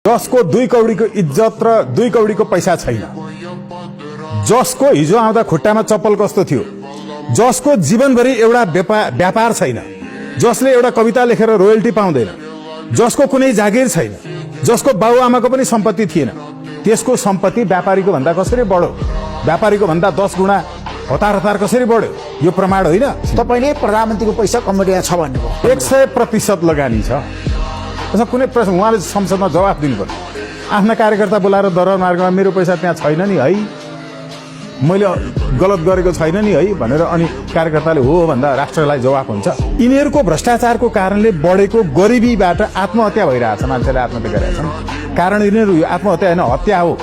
जसको 2 कौडीको इज्जत र 2 कौडीको पैसा छैन, जसको हिजो आउँदा खुट्टामा चप्पल कस्तो थियो, जसको जीवनभरि एउटा व्यापार छैन, जसले एउटा कविता लेखेर रोयल्टी पाउँदैन, जसको कुनै जागिर छैन, जसको बाबुआमाको पनि सम्पत्ति थिएन, त्यसको सम्पत्ति व्यापारीको भन्दा कसरी बढ्यो, व्यापारीको भन्दा 10 गुणा हतार हतार कसरी बढ्यो? यो प्रमाण होइन। तपाईले प्रधानमन्त्रीको पैसा कम्पनीमा छ भन्नुभयो। 100% लगानी छ। त्यसमा कुनै प्रश्न, उहाँले संसदमा जवाफ दिनुपर्छ। आफ्ना कार्यकर्ता बोलाएर दरबार मार्गमा मेरो पैसा त्यहाँ छैन नि है, मैले गलत गरेको छैन नि है भनेर अनि कार्यकर्ताले हो भन्दा राष्ट्रलाई जवाफ हुन्छ। यिनीहरूको भ्रष्टाचारको कारणले बढेको गरिबीबाट आत्महत्या भइरहेछ, मान्छेले आत्महत्या गरिरहेछन्। कारण यिनीहरू आत्महत्या होइन, हत्या हो।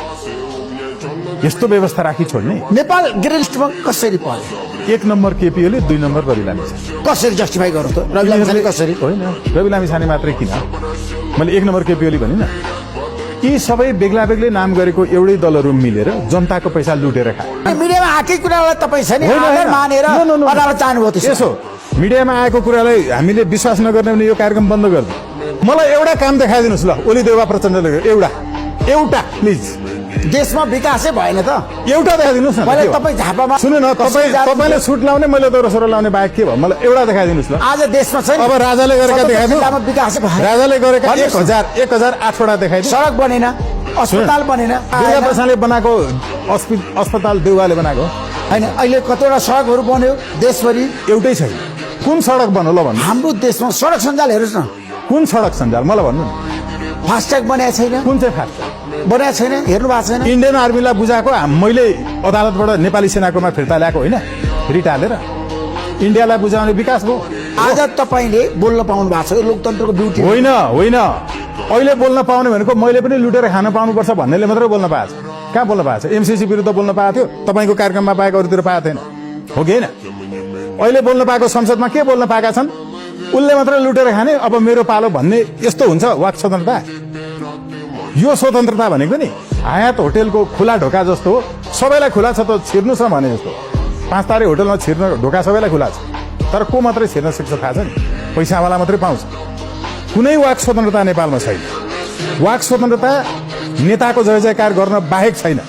यस्तो व्यवस्था राखी छोड्ने। नेपाल ग्रे लिस्टमा कसरी पर्यो? 1 नम्बर केपी ओली, 2 नम्बर रवि लामिछाने। कसरी जस्टिफाई गर्नु त? रवि लामिछाने कसरी? होइन, रवि लामिछाने मात्रै किन? मैले 1 नम्बर केपी ओली भनिन। यी सबै बेग्ला बेग्लै नाम गरेको एउटै दलहरू मिलेर जनताको पैसा लुटेर खाए। मिडियामा आएकै कुरालाई तपाईँ छ नि आधार मानेर अदालत जानुभयो। त्यसो मिडियामा आएको कुरालाई हामीले विश्वास नगर्ने भने यो कार्यक्रम बन्द गरिदिउँ। मलाई एउटा काम देखाइदिनुहोस् ल, ओली देउवा प्रचण्डले एउटा प्लिज। देशमा विकासै भएन त, एउटा देखाइदिनुहोस् न। मैले तपाईँ झापामा सुन्नु न, तपाईँले सुट लाउने, मैले दोहोरो लाउने बाहेक के भयो? मलाई एउटा देखाइदिनुहोस् ल। आज देशमा छैन। अब राजाले गरेका देखाइदिनु। विकासै भएन। राजाले गरेका 1008 वटा देखाइदिनु। सडक बनेन, अस्पताल बनेन। दुर्गा प्रसादले बनाएको अस्पताल देउवाले बनाएको होइन। अहिले कतिवटा सडकहरू बन्यो देशभरि, एउटै छैन। कुन सडक बन्यो ल भन्नु? हाम्रो देशमा सडक सञ्जाल हेर्नुहोस् न। कुन सडक सञ्जाल मलाई भन्नु न। फास्ट्याग बनाएको छैन। कुन चाहिँ फास्ट बनाएको छैन, हेर्नु भएको छैन। इन्डियन आर्मीलाई बुझाएको मैले अदालतबाट नेपाली सेनाकोमा फिर्ता ल्याएको होइन, रिटालेर इन्डियालाई बुझाउने विकास भयो। आज तपाईँले बोल्न पाउनु भएको छ, लोकतन्त्रको ब्युटी होइन। अहिले बोल्न पाउने भनेको मैले पनि लुटेर खान पाउनुपर्छ भन्नेले मात्रै बोल्न पाएको छ। कहाँ बोल्न पाएको छ? एमसीसी विरुद्ध बोल्न पाएको थियो, तपाईँको कार्यक्रममा पाएको, अरूतिर पाएको थिएन, हो कि होइन? अहिले बोल्न पाएको संसदमा के बोल्न पाएका छन्? उसले मात्रै लुटेर खाने, अब मेरो पालो भन्ने। यस्तो हुन्छ वाक स्वतन्त्रता? यो स्वतन्त्रता भनेको नि हयात होटेलको खुला ढोका जस्तो हो। सबैलाई खुला छ त छिर्नु छ भने जस्तो। 5 तारे होटलमा छिर्न ढोका सबैलाई खुला छ, तर को मात्रै छिर्न सक्छ थाहा छ नि? पैसावाला मात्रै पाउँछ। कुनै वाक स्वतन्त्रता नेपालमा छैन। वाक स्वतन्त्रता नेताको जय जयकार गर्न बाहेक छैन।